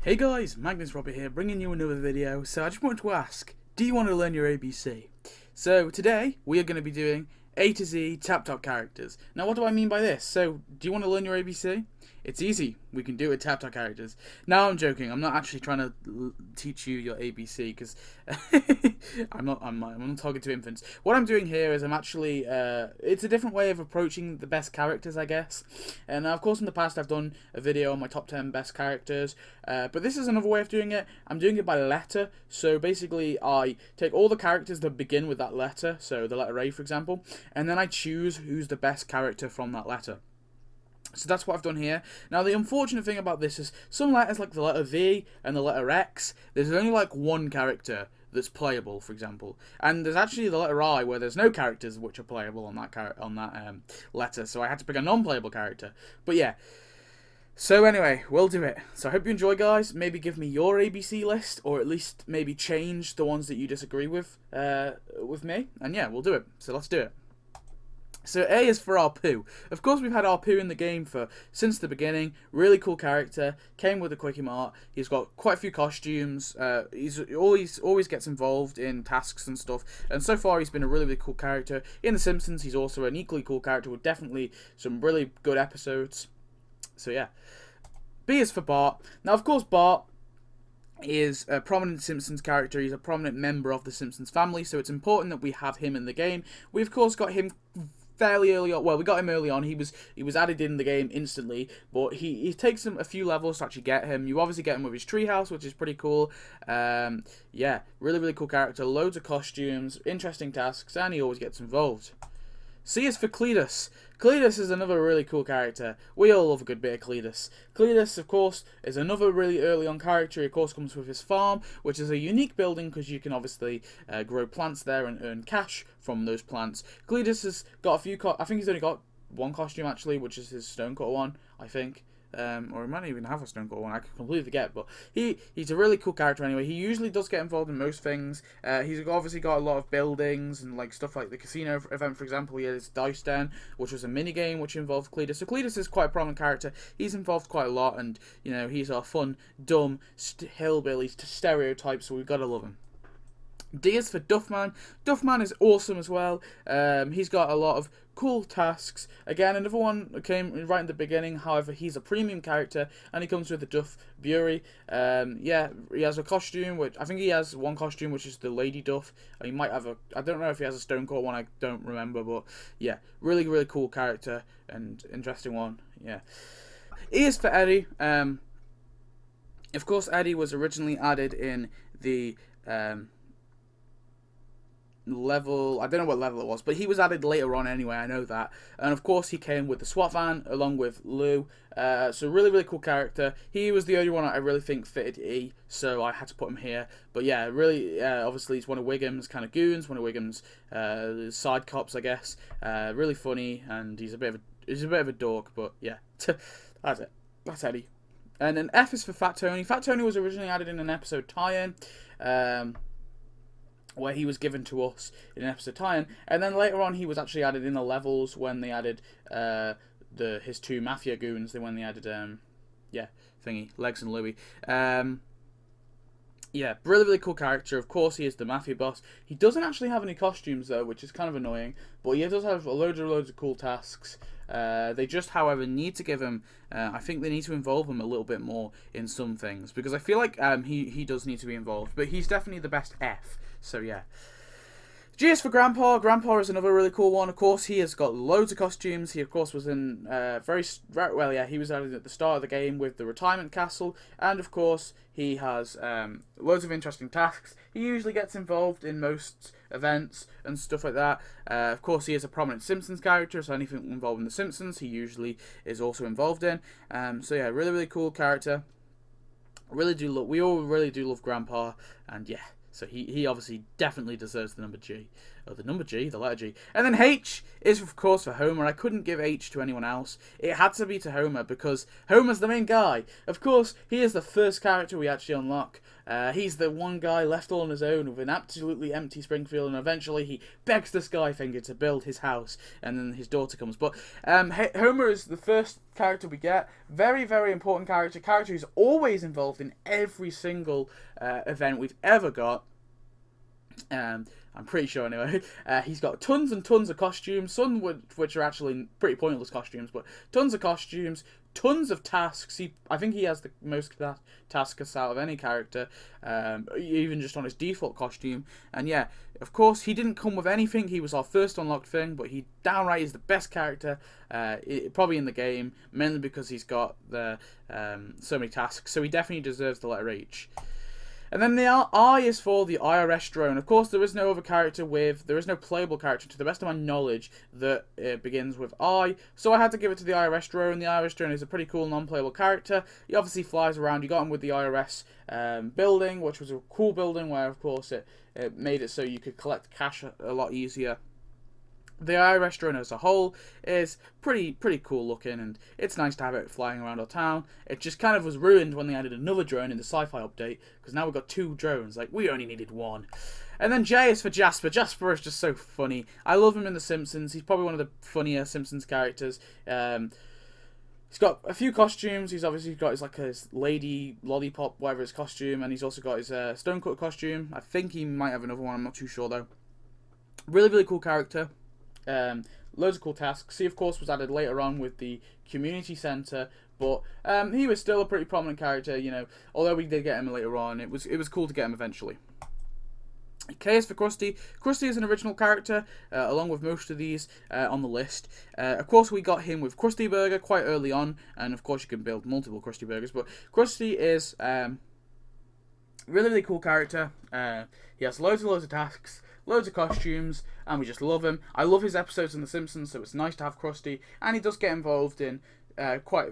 Hey guys, Magnus here, bringing you another video. So I just wanted to ask, do you want to learn your ABC? So today we are going to be doing A to Z tap characters. Now what do I mean by this? So do you want to learn your ABC? It's easy. We can do it with tap characters. Now I'm joking. I'm not actually trying to teach you your ABC because I'm not talking to infants. What I'm doing here is I'm actually it's a different way of approaching the best characters, I guess. And of course in the past I've done a video on my top 10 best characters, but this is another way of doing it. I'm doing it by letter. So basically I take all the characters that begin with that letter, so the letter A for example, and then I choose who's the best character from that letter. So that's what I've done here. Now the unfortunate thing about this is some letters like the letter V and the letter X, there's only like one character that's playable, for example. And there's actually the letter I where there's no characters which are playable on that letter. So I had to pick a non-playable character. But yeah. So anyway, we'll do it. So I hope you enjoy, guys. Maybe give me your ABC list, or at least maybe change the ones that you disagree with me. And yeah, we'll do it. So let's do it. So A is for Apu. Of course, we've had Apu in the game since the beginning. Really cool character. Came with a Quickie Mart. He's got quite a few costumes. He's always gets involved in tasks and stuff. And so far, he's been a really cool character. In The Simpsons, he's also an equally cool character with definitely some really good episodes. So yeah. B is for Bart. Now, of course, Bart is a prominent Simpsons character. He's a prominent member of the Simpsons family. So it's important that we have him in the game. We of course got him fairly early on. Well, we got him early on. He was added in the game instantly, but he takes a few levels to actually get him. You obviously get him with his treehouse, which is pretty cool. Yeah, really cool character. Loads of costumes, interesting tasks, and he always gets involved. C is for Cletus. Cletus is another really cool character. We all love a good bit of Cletus. Cletus, of course, is another really early on character. He, of course, comes with his farm, which is a unique building because you can obviously grow plants there and earn cash from those plants. Cletus has got a few... I think he's only got one costume, actually, which is his stonecutter one, I think. Or he might even have a stonecutter one, I could completely forget, but he's a really cool character anyway. He usually does get involved in most things. He's obviously got a lot of buildings and like stuff like the casino event, for example. He had his dice den, which was a mini game which involved Cletus. So Cletus is quite a prominent character. He's involved quite a lot, and you know, he's our fun, dumb hillbilly stereotype, so we've got to love him. D is for Duffman. Duffman is awesome as well. He's got a lot of cool tasks. Again, another one that came right in the beginning. However, he's a premium character, and he comes with the Duff Bury. Yeah, he has a costume, which I think he has one costume, which is the Lady Duff. He might have I don't know if he has a Stonecourt one. I don't remember, but yeah, really cool character and interesting one. Yeah. E is for Eddie. Of course, Eddie was originally added in the level, I don't know what level it was, but he was added later on anyway, I know that. And of course he came with the SWAT van along with Lou. So really cool character. He was the only one I really think fitted E, so I had to put him here. But yeah, really, obviously he's one of Wiggum's kind of goons, one of Wiggum's side cops, I guess. Really funny, and he's a bit of a dork, but yeah. That's it. That's Eddie. And then F is for Fat Tony. Fat Tony was originally added in an episode tie-in, where he was given to us in an episode tie-in, and then later on he was actually added in the levels when they added his two mafia goons. When they added Legs and Louie. Yeah, really cool character. Of course, he is the mafia boss. He doesn't actually have any costumes though, which is kind of annoying. But he does have loads of cool tasks. They just, however, need to give him. I think they need to involve him a little bit more in some things, because I feel like he does need to be involved. But he's definitely the best F. So yeah. G is for Grandpa. Grandpa is another really cool one. Of course, he has got loads of costumes. He, of course, was in he was added at the start of the game with the retirement castle. And, of course, he has loads of interesting tasks. He usually gets involved in most events and stuff like that. Of course, he is a prominent Simpsons character, so anything involving the Simpsons, he usually is also involved in. So, yeah, really cool character. We all really do love Grandpa, and yeah. So he obviously definitely deserves the number G. the number G, the letter G. And then H is, of course, for Homer. I couldn't give H to anyone else. It had to be to Homer because Homer's the main guy. Of course, he is the first character we actually unlock. He's the one guy left all on his own with an absolutely empty Springfield, and eventually he begs the Skyfinger to build his house, and then his daughter comes. But Homer is the first character we get. Very, very important character who's always involved in every single event we've ever got. I'm pretty sure anyway. He's got tons and tons of costumes, some which are actually pretty pointless costumes, but tons of costumes, tons of tasks. I think he has the most tasks out of any character, even just on his default costume. And yeah, of course, he didn't come with anything. He was our first unlocked thing, but he downright is the best character probably in the game, mainly because he's got so many tasks. So he definitely deserves the letter H. And then the I is for the IRS Drone. Of course, there is no other character there is no playable character, to the best of my knowledge, that begins with I. So I had to give it to the IRS Drone. The IRS Drone is a pretty cool non-playable character. He obviously flies around. You got him with the IRS building, which was a cool building where, of course, it made it so you could collect cash a lot easier. The IRS Drone as a whole is pretty cool looking, and it's nice to have it flying around our town. It just kind of was ruined when they added another drone in the sci-fi update, because now we've got 2 drones. Like, we only needed 1. And then J is for Jasper. Jasper is just so funny. I love him in The Simpsons. He's probably one of the funnier Simpsons characters. He's got a few costumes. He's obviously got his lady lollipop, whatever his costume, and he's also got his stonecutter costume. I think he might have another one. I'm not too sure though. Really cool character. Loads of cool tasks. He, of course, was added later on with the community centre, but he was still a pretty prominent character, you know. Although we did get him later on, it was cool to get him eventually. K is for Krusty. Krusty is an original character, along with most of these on the list. Of course, we got him with Krusty Burger quite early on, and of course you can build multiple Krusty Burgers, but Krusty is really cool character. He has loads and loads of tasks, loads of costumes, and we just love him. I love his episodes in The Simpsons, so it's nice to have Krusty, and he does get involved in quite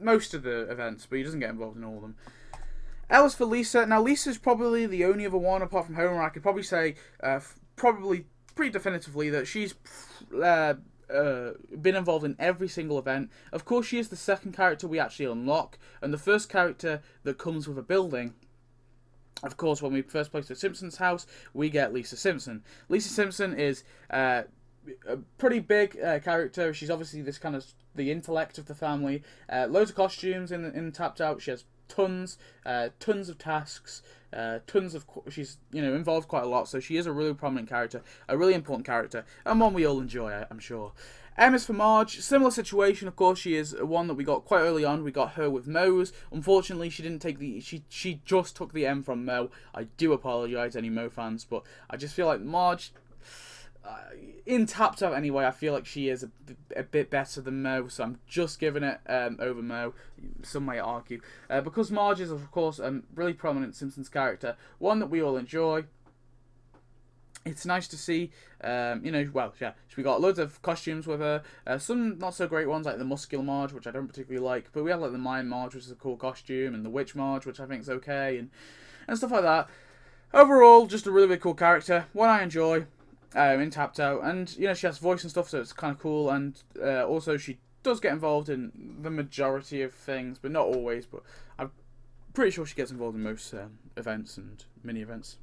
most of the events, but he doesn't get involved in all of them. L is for Lisa. Now, Lisa's probably the only other one, apart from Homer. I could probably say, probably pretty definitively, that she's been involved in every single event. Of course, she is the second character we actually unlock, and the first character that comes with a building. Of course, when we first place the Simpsons house, we get Lisa Simpson. Lisa Simpson is a pretty big character. She's obviously this kind of the intellect of the family. Loads of costumes in Tapped Out. She has tons of tasks. She's involved quite a lot. So she is a really prominent character, a really important character, and one we all enjoy, I'm sure. M is for Marge. Similar situation, of course. She is one that we got quite early on. We got her with Moe's. Unfortunately, she didn't take she just took the M from Moe. I do apologise, any Moe fans, but I just feel like Marge, in Tapped Out anyway, I feel like she is a bit better than Moe, so I'm just giving it over Moe. Some might argue, because Marge is, of course, a really prominent Simpsons character, one that we all enjoy. It's nice to see, well, yeah, we got loads of costumes with her, some not so great ones, like the Muscular Marge, which I don't particularly like, but we have like the Mime Marge, which is a cool costume, and the Witch Marge, which I think is okay, and stuff like that. Overall, just a really cool character, one I enjoy, in Tapped Out, and, she has voice and stuff, so it's kind of cool, and also she does get involved in the majority of things, but not always, but I'm pretty sure she gets involved in most events and mini-events.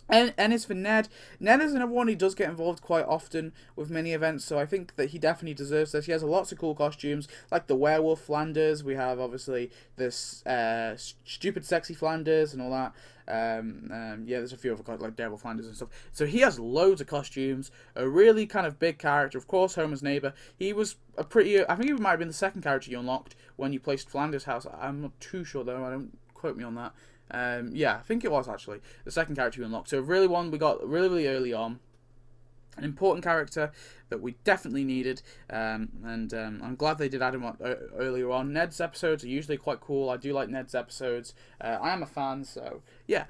N is for Ned. Ned is another one who does get involved quite often with many events, so I think that he definitely deserves this. He has lots of cool costumes, like the Werewolf Flanders. We have, obviously, this Stupid Sexy Flanders and all that. Yeah, there's a few other like Devil Flanders and stuff. So he has loads of costumes, a really kind of big character. Of course, Homer's neighbour. He was a pretty... I think he might have been the second character you unlocked when you placed Flanders' house. I'm not too sure, though. Don't quote me on that. Yeah, I think it was actually the second character we unlocked. So really one we got really early on. An important character that we definitely needed, and I'm glad they did add him earlier on. Ned's episodes are usually quite cool. I do like Ned's episodes. I am a fan, so yeah.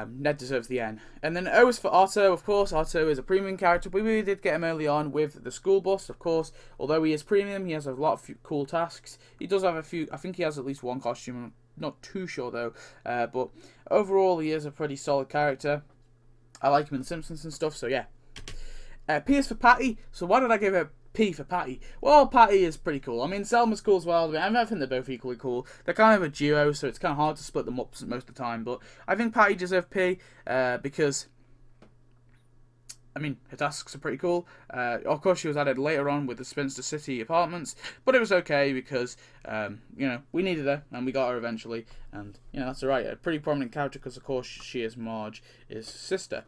Ned deserves the N. And then O is for Otto. Of course, Otto is a premium character. We really did get him early on with the school bus, of course. Although he is premium, he has a lot of cool tasks. He does have a few... I think he has at least one costume. Not too sure though, but overall he is a pretty solid character. I like him in The Simpsons and stuff, so yeah. P is for Patty. So why did I give it P for Patty? Well, Patty is pretty cool. I mean, Selma's cool as well. I think they're both equally cool. They're kind of a duo, so it's kind of hard to split them up most of the time. But I think Patty deserves P because, I mean, her tasks are pretty cool. Of course, she was added later on with the Spinster City apartments, but it was okay because, you know, we needed her and we got her eventually. And, you know, that's alright. A pretty prominent character because, of course, she is Marge's sister.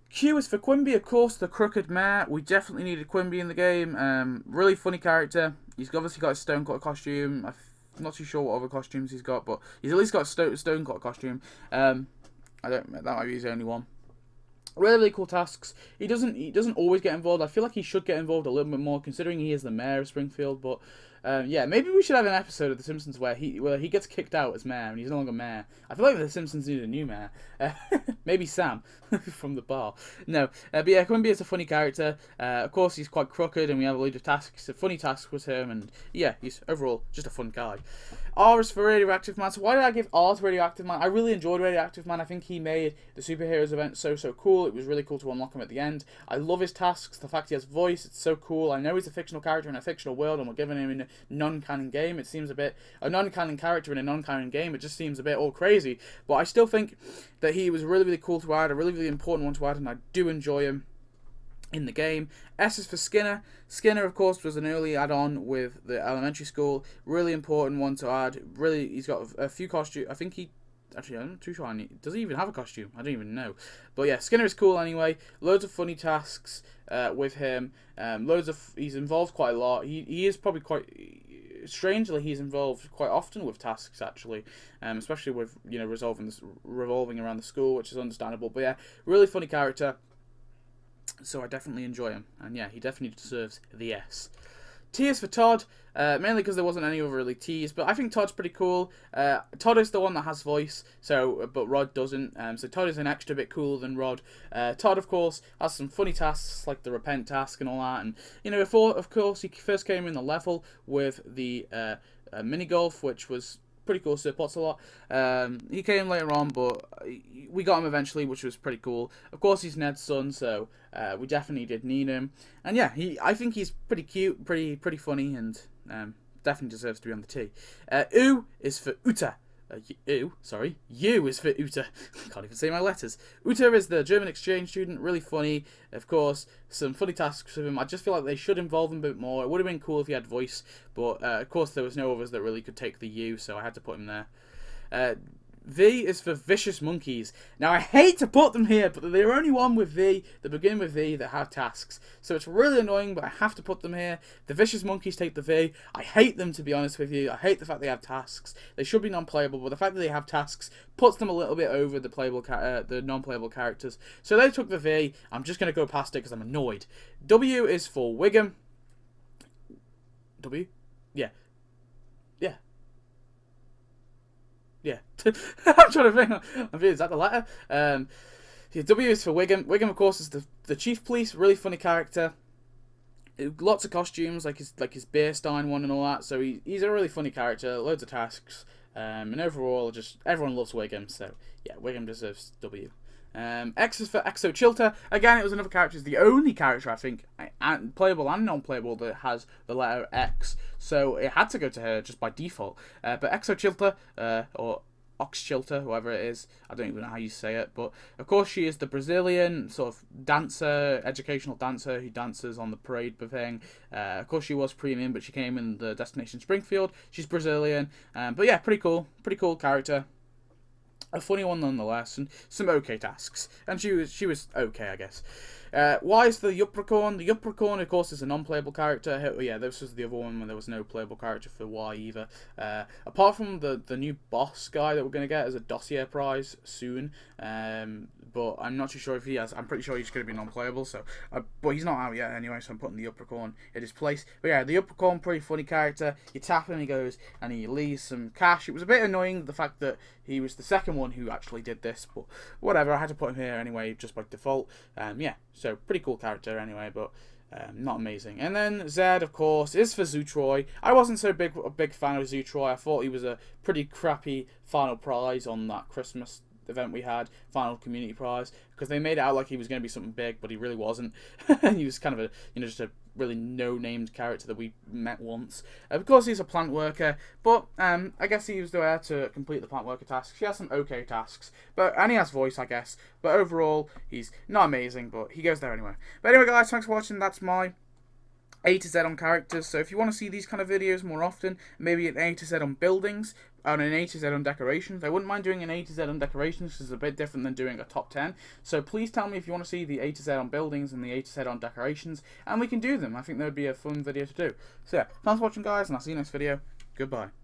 Q is for Quimby, of course, the crooked mayor. We definitely needed Quimby in the game. Really funny character. He's obviously got a Stonecutter costume. I'm not too sure what other costumes he's got, but he's at least got a Stonecutter costume. That might be his only one. Really cool tasks. He doesn't always get involved. I feel like he should get involved a little bit more, considering he is the mayor of Springfield. But yeah, maybe we should have an episode of The Simpsons where he gets kicked out as mayor and he's no longer mayor. I feel like The Simpsons need a new mayor. Maybe Sam from the bar. No, but yeah, Quimby is a funny character. Of course, he's quite crooked, and we have a load of tasks. A funny task with him, and yeah, he's overall just a fun guy. R is for Radioactive Man. So why did I give R to Radioactive Man? I really enjoyed Radioactive Man. I think he made the superheroes event so cool. It was really cool to unlock him at the end. I love his tasks. The fact he has voice, it's so cool. I know he's a fictional character in a fictional world, and we're giving him in a non-canon game. It seems a non-canon character in a non-canon game. It just seems a bit all crazy. But I still think that he was really cool to add, a really important one to add, and I do enjoy him in the game. S is for Skinner. Skinner, of course, was an early add-on with the elementary school. Really important one to add. Really, he's got a few costumes. I think actually, I'm not too sure. Does he even have a costume? I don't even know. But yeah, Skinner is cool anyway. Loads of funny tasks with him. He's involved quite a lot. He is probably quite... Strangely, he's involved quite often with tasks, actually, especially with, you know, revolving around the school, which is understandable. But yeah, really funny character. So I definitely enjoy him, and yeah, he definitely deserves the S. T is for Todd, mainly because there wasn't any other really T's, but I think Todd's pretty cool. Todd is the one that has voice, but Rod doesn't, so Todd is an extra bit cooler than Rod. Todd, of course, has some funny tasks, like the repent task and all that, and, you know, of course, he first came in the level with the mini golf, which was pretty cool, supports a lot. He came later on, but we got him eventually, which was pretty cool. Of course, he's Ned's son, so we definitely did need him. And yeah, I think he's pretty cute, pretty funny, and definitely deserves to be on the T. U is for Uta. U is for Uta. Can't even say my letters. Uta is the German exchange student, really funny. Of course, some funny tasks with him. I just feel like they should involve him a bit more. It would have been cool if he had voice, but of course there was no others that really could take the U, so I had to put him there. V is for Vicious Monkeys. Now, I hate to put them here, but they're only one with V, that begin with V, that have tasks. So it's really annoying, but I have to put them here. The Vicious Monkeys take the V. I hate them, to be honest with you. I hate the fact they have tasks. They should be non-playable, but the fact that they have tasks puts them a little bit over the non-playable characters. So they took the V. I'm just going to go past it because I'm annoyed. W is for Wiggum. W? Yeah. Yeah, I'm trying to think. Is that the letter? Yeah, W is for Wiggum. Wiggum, of course, is the chief police. Really funny character. Lots of costumes, like his Beer Stein one and all that. So he's a really funny character. Loads of tasks. And overall, just everyone loves Wiggum. So yeah, Wiggum deserves W. X is for Xoxchitla. Again, it was another character. It's the only character, I think, playable and non-playable, that has the letter X. So it had to go to her just by default. But Xoxchitla, or Xoxchitla, whoever it is, I don't even know how you say it. But of course, she is the Brazilian sort of dancer, educational dancer who dances on the parade thing. Of course, she was premium, but she came in the Destination Springfield. She's Brazilian. But yeah, pretty cool character. A funny one nonetheless, and some okay tasks. And she was okay, I guess. Y is for the Yupperchaun. The Yupperchaun, of course, is a non-playable character. Yeah, this was the other one when there was no playable character for Y either. Apart from the new boss guy that we're going to get as a dossier prize soon. But I'm not too sure if he has. I'm pretty sure he's going to be non-playable. So, but he's not out yet anyway, so I'm putting the Yupperchaun in his place. But yeah, the Yupperchaun, pretty funny character. You tap him, he goes, and he leaves some cash. It was a bit annoying, the fact that he was the second one who actually did this, but whatever, I had to put him here anyway, just by default. Yeah, so pretty cool character anyway, but not amazing. And then Z, of course, is for Zutroy. I wasn't so big fan of Zutroy. I thought he was a pretty crappy final prize on that Christmas event we had, final community prize, because they made it out like he was going to be something big, but he really wasn't. He was kind of just a really no-named character that we met once. Of course, he's a plant worker, but I guess he was there to complete the plant worker tasks. He has some okay tasks, and he has voice, I guess. But overall, he's not amazing, but he goes there anyway. But anyway, guys, thanks for watching. That's my A to Z on characters. So if you want to see these kind of videos more often, maybe an A to Z on buildings, and an A to Z on decorations. I wouldn't mind doing an A to Z on decorations, because it's a bit different than doing a top 10. So please tell me if you want to see the A to Z on buildings and the A to Z on decorations, and we can do them. I think that would be a fun video to do. So yeah, thanks for watching, guys, and I'll see you next video. Goodbye.